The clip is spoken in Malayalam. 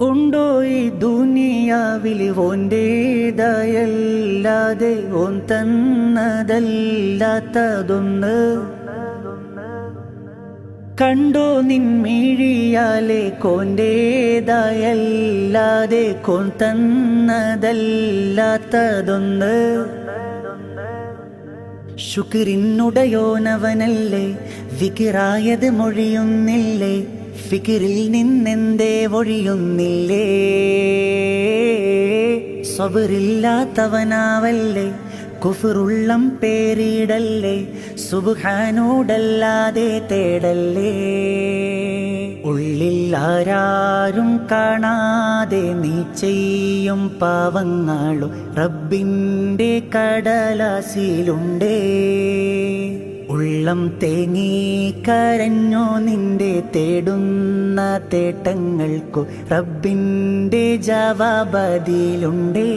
ഉണ്ടോ ഈ ദുനിയാവിൽ ഓൻ്റേതായല്ലാതെ ഓൻ തന്നതല്ലാത്തതൊന്ന്? കണ്ടോ നിൻമിഴിയാലെ കോൻ്റേതായല്ലാതെ കോൻ തന്നതല്ലാത്തതൊന്ന്? ശുക്രിനുടയോനവനല്ലേ, വികിറായത് മൊഴിയുന്നില്ലേ, ഫിക്കിറിൽ നിന്നെന്തേ ഒഴിയുന്നില്ലേ? സബറില്ലാത്തവനാവല്ലേ, കുഫറുള്ളം പേരിടല്ലേ, സുബ്ഹാനോടല്ലാതെ തേടല്ലേ. ഉള്ളിൽ ആരാരും കാണാതെ നീ ചെയ്യും പാവങ്ങളും റബ്ബിൻ്റെ കടലാസിലുണ്ടേ. ഉള്ളം തേങ്ങി കരഞ്ഞോ നിന്റെ തേടുന്ന തേട്ടങ്ങൾക്കു റബ്ബിൻ്റെ ജവാബതിലുണ്ടേ.